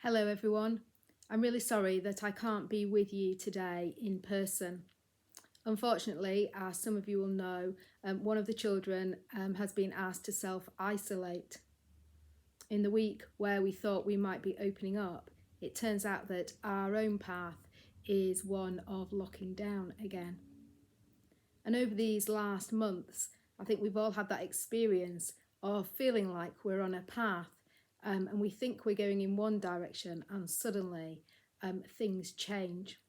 Hello everyone. I'm really sorry that I can't be with you today in person. Unfortunately, as some of you will know, one of the children has been asked to self-isolate. In the week where we thought we might be opening up, it turns out that our own path is one of locking down again. And over these last months, I think we've all had that experience of feeling like we're on a path and we think we're going in one direction and suddenly things change.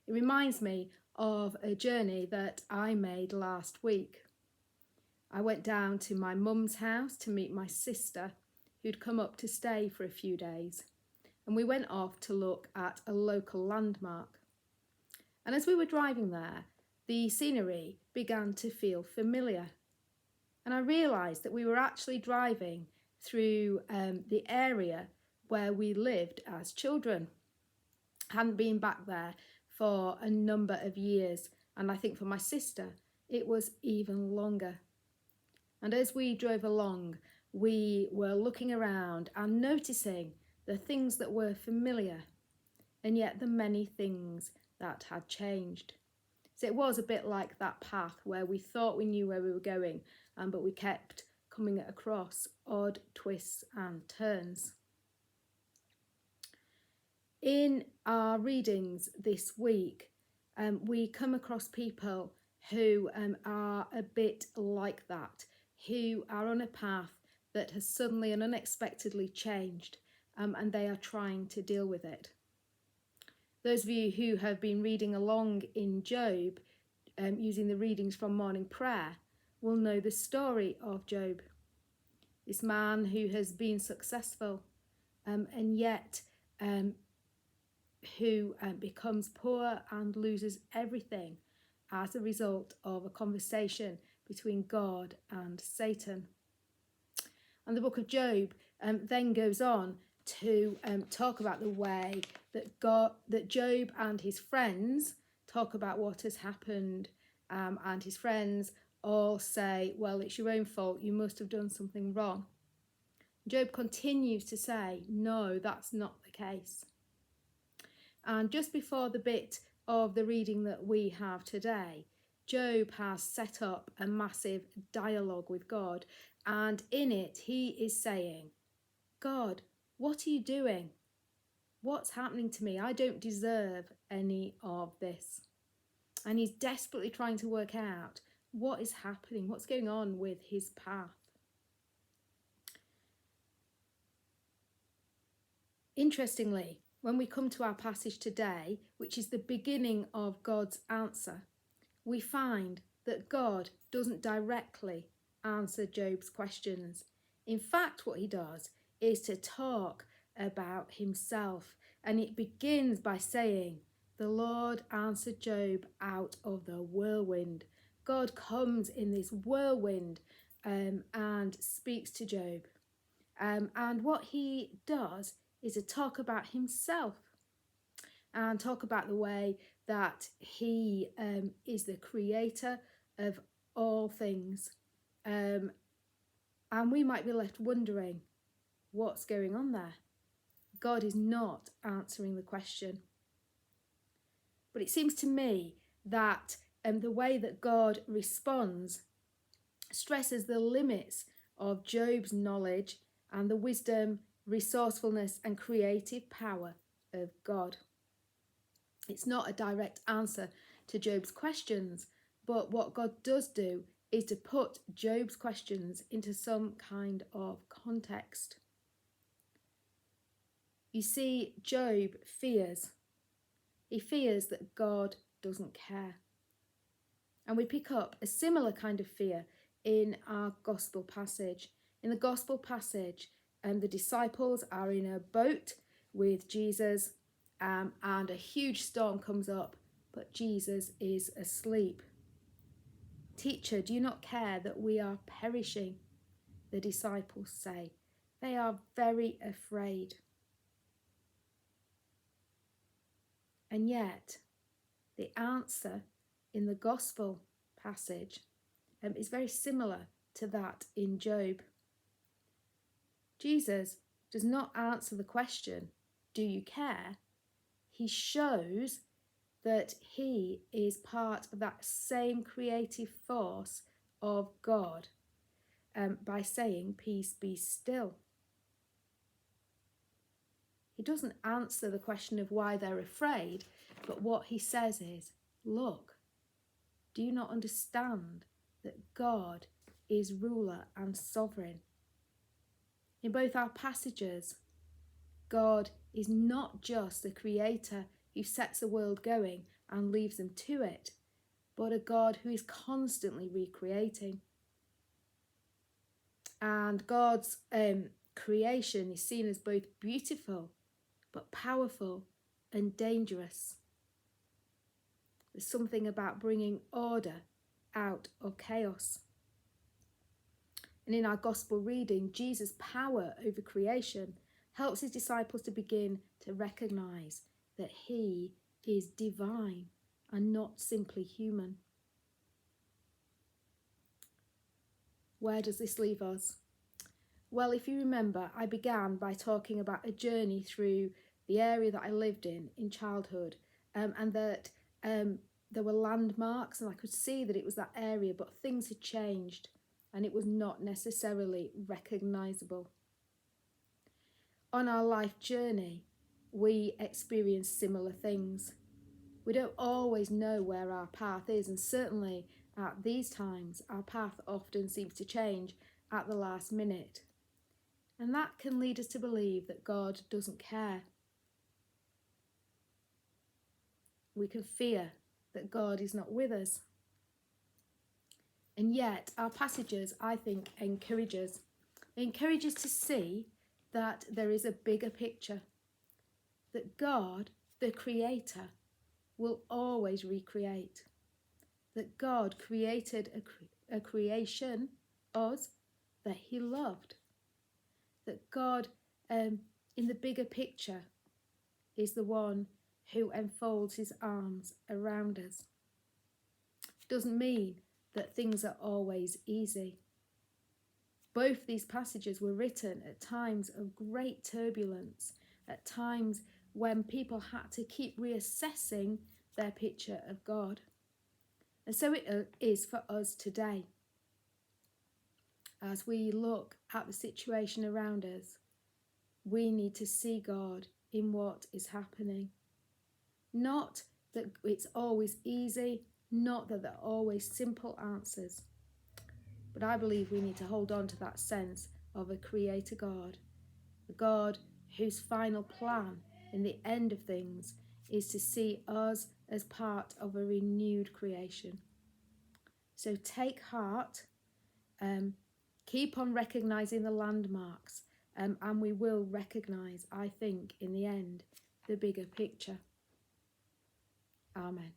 It reminds me of a journey that I made last week. I went down to my mum's house to meet my sister, who'd come up to stay for a few days, and we went off to look at a local landmark. And as we were driving there, the scenery began to feel familiar. And I realised that we were actually driving through the area where we lived as children. Hadn't been back there for a number of years, and I think for my sister it was even longer. And as we drove along, we were looking around and noticing the things that were familiar, and yet the many things that had changed. So it was a bit like that path where we thought we knew where we were going, but we kept coming across odd twists and turns. In our readings this week, we come across people who are a bit like that, who are on a path that has suddenly and unexpectedly changed, and they are trying to deal with it. Those of you who have been reading along in Job, using the readings from morning prayer, will know the story of Job. This man who has been successful and yet who becomes poor and loses everything as a result of a conversation between God and Satan. And the book of Job then goes on to talk about the way that Job and his friends talk about what has happened, and his friends all say, well, it's your own fault, you must have done something wrong. Job continues to say, no, that's not the case. And just before the bit of the reading that we have today, Job has set up a massive dialogue with God, and in it he is saying, God, what are you doing? What's happening to me? I don't deserve any of this. And he's desperately trying to work out what is happening, what's going on with his path. Interestingly, when we come to our passage today, which is the beginning of God's answer, we find that God doesn't directly answer Job's questions. In fact, what he does is to talk about himself, and it begins by saying, the Lord answered Job out of the whirlwind. God comes in this whirlwind and speaks to Job. And what he does is to talk about himself and talk about the way that he is the creator of all things. And we might be left wondering what's going on there. God is not answering the question. But it seems to me that the way that God responds stresses the limits of Job's knowledge and the wisdom, resourcefulness and creative power of God. It's not a direct answer to Job's questions, but what God does do is to put Job's questions into some kind of context. You see, Job fears. He fears that God doesn't care. And we pick up a similar kind of fear in our gospel passage. In the gospel passage, the disciples are in a boat with Jesus, and a huge storm comes up, but Jesus is asleep. Teacher, do you not care that we are perishing? The disciples say. They are very afraid. And yet, the answer in the gospel passage is very similar to that in Job. Jesus does not answer the question, do you care? He shows that he is part of that same creative force of God by saying, peace be still. He doesn't answer the question of why they're afraid, but what he says is, look, do you not understand that God is ruler and sovereign? In both our passages, God is not just the creator who sets the world going and leaves them to it, but a God who is constantly recreating. And God's creation is seen as both beautiful, but powerful and dangerous. There's something about bringing order out of chaos. And in our gospel reading, Jesus' power over creation helps his disciples to begin to recognise that he is divine and not simply human. Where does this leave us? Well, if you remember, I began by talking about a journey through the area that I lived in childhood, and that there were landmarks, and I could see that it was that area, but things had changed and it was not necessarily recognisable. On our life journey, we experience similar things. We don't always know where our path is, and certainly at these times, our path often seems to change at the last minute. And that can lead us to believe that God doesn't care. We can fear that God is not with us. And yet, our passages, I think, encourage us. They encourage us to see that there is a bigger picture, that God, the Creator, will always recreate, that God created a creation, us, that he loved, that God, in the bigger picture, is the one who enfolds his arms around us. It doesn't mean that things are always easy. Both these passages were written at times of great turbulence, at times when people had to keep reassessing their picture of God. And so it is for us today. As we look at the situation around us, we need to see God in what is happening. Not that it's always easy, not that there are always simple answers, but I believe we need to hold on to that sense of a creator God, a God whose final plan in the end of things is to see us as part of a renewed creation. So take heart, keep on recognising the landmarks, and we will recognise, I think, in the end, the bigger picture. Amen.